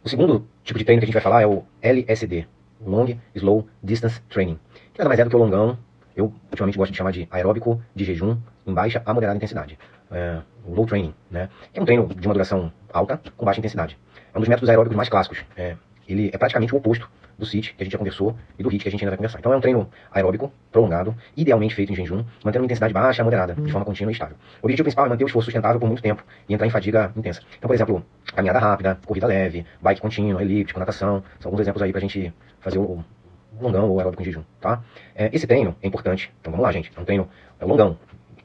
O segundo tipo de treino que a gente vai falar é o LSD, Long Slow Distance Training, que nada mais é do que o longão. Eu ultimamente gosto de chamar de aeróbico de jejum em baixa a moderada intensidade. O low training, né? Que é um treino de uma duração alta com baixa intensidade. É um dos métodos aeróbicos mais clássicos. Ele é praticamente o oposto do CIT, que a gente já conversou, e do HIIT, que a gente ainda vai conversar. Então é um treino aeróbico, prolongado, idealmente feito em jejum, mantendo uma intensidade baixa a moderada, de forma contínua e estável. O objetivo principal é manter o esforço sustentável por muito tempo e entrar em fadiga intensa. Então, por exemplo, caminhada rápida, corrida leve, bike contínua, elíptico, natação, são alguns exemplos aí pra gente fazer o longão ou aeróbico em jejum, tá? Esse treino é importante, então vamos lá, gente, é um treino longão,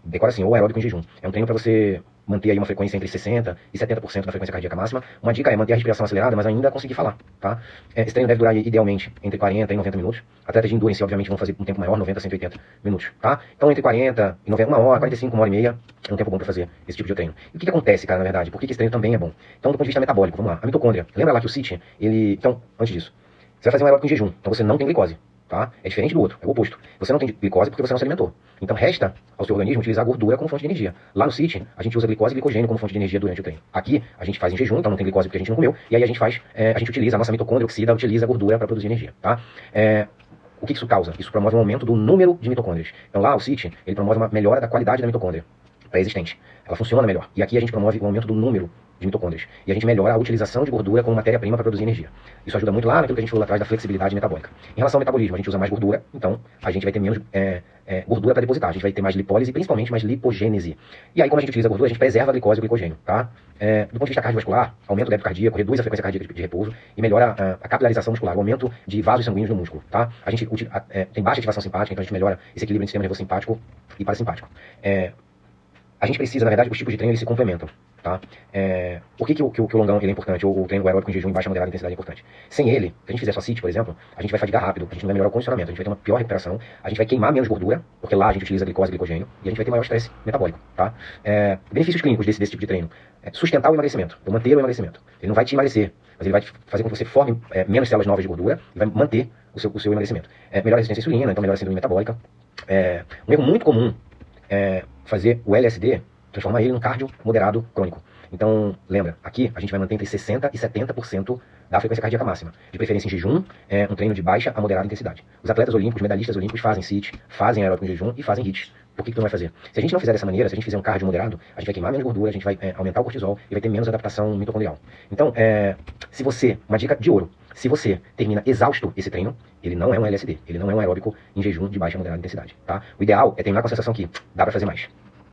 decora assim, ou aeróbico em jejum. É um treino para você manter aí uma frequência entre 60% e 70% da frequência cardíaca máxima. Uma dica é manter a respiração acelerada, mas ainda conseguir falar, tá? Esse treino deve durar idealmente entre 40 e 90 minutos. Atletas de endurance, obviamente, vão fazer um tempo maior, 90 a 180 minutos, tá? Então, entre 40 e 90, 1 hora, 45, 1 hora e meia, é um tempo bom para fazer esse tipo de treino. E o que acontece, cara, na verdade? Por que esse treino também é bom? Então, do ponto de vista metabólico, vamos lá. A mitocôndria, lembra lá que o CIT, ele... Então, antes disso, você vai fazer um aeróbico em jejum, então você não tem glicose. Tá? É diferente do outro, é o oposto. Você não tem glicose porque você não se alimentou. Então resta ao seu organismo utilizar a gordura como fonte de energia. Lá no CIT, a gente usa glicose e glicogênio como fonte de energia durante o treino. Aqui, a gente faz em jejum, então não tem glicose porque a gente não comeu, e aí a gente faz, a gente utiliza, a nossa mitocôndria oxida, utiliza a gordura para produzir energia, tá? O que isso causa? Isso promove um aumento do número de mitocôndrias. Então lá, o CIT, ele promove uma melhora da qualidade da mitocôndria pré-existente. Ela funciona melhor. E aqui a gente promove um aumento do número de mitocôndrias. E a gente melhora a utilização de gordura como matéria-prima para produzir energia. Isso ajuda muito lá naquilo que a gente falou lá atrás da flexibilidade metabólica. Em relação ao metabolismo, a gente usa mais gordura, então a gente vai ter menos gordura para depositar. A gente vai ter mais lipólise e principalmente mais lipogênese. E aí, como a gente utiliza a gordura, a gente preserva a glicose e o glicogênio, tá? Do ponto de vista cardiovascular, aumenta o débito cardíaco, reduz a frequência cardíaca de repouso e melhora a capilarização muscular, o aumento de vasos sanguíneos no músculo, tá? A gente tem baixa ativação simpática, então a gente melhora esse equilíbrio entre sistema nervoso simpático e parasimpático. A gente precisa, na verdade, os tipos de treino eles se complementam, tá? Por que o longão ele é importante, ou o treino aeróbico em jejum em baixa moderada intensidade é importante? Sem ele, se a gente fizer só CIT, por exemplo, a gente vai fadigar rápido, a gente não vai melhorar o condicionamento, a gente vai ter uma pior recuperação, a gente vai queimar menos gordura, porque lá a gente utiliza glicose e glicogênio, e a gente vai ter maior estresse metabólico, tá? Benefícios clínicos desse tipo de treino. Sustentar o emagrecimento, ou manter o emagrecimento. Ele não vai te emagrecer, mas ele vai fazer com que você forme menos células novas de gordura e vai manter o seu emagrecimento. Melhora a resistência à insulina, então melhora a síndrome metabólica. Um erro muito comum é fazer o LSD, transformar ele num cardio moderado crônico. Então, lembra, aqui a gente vai manter entre 60% e 70% da frequência cardíaca máxima. De preferência em jejum, um treino de baixa a moderada intensidade. Os atletas olímpicos, medalhistas olímpicos fazem CIT, fazem aeróbico em jejum e fazem HIIT. Por que tu não vai fazer? Se a gente não fizer dessa maneira, se a gente fizer um cardio moderado, a gente vai queimar menos gordura, a gente vai aumentar o cortisol e vai ter menos adaptação mitocondrial. Então, se você, uma dica de ouro, se você termina exausto esse treino, ele não é um LSD, ele não é um aeróbico em jejum de baixa a moderada intensidade, tá? O ideal é terminar com a sensação que dá pra fazer mais.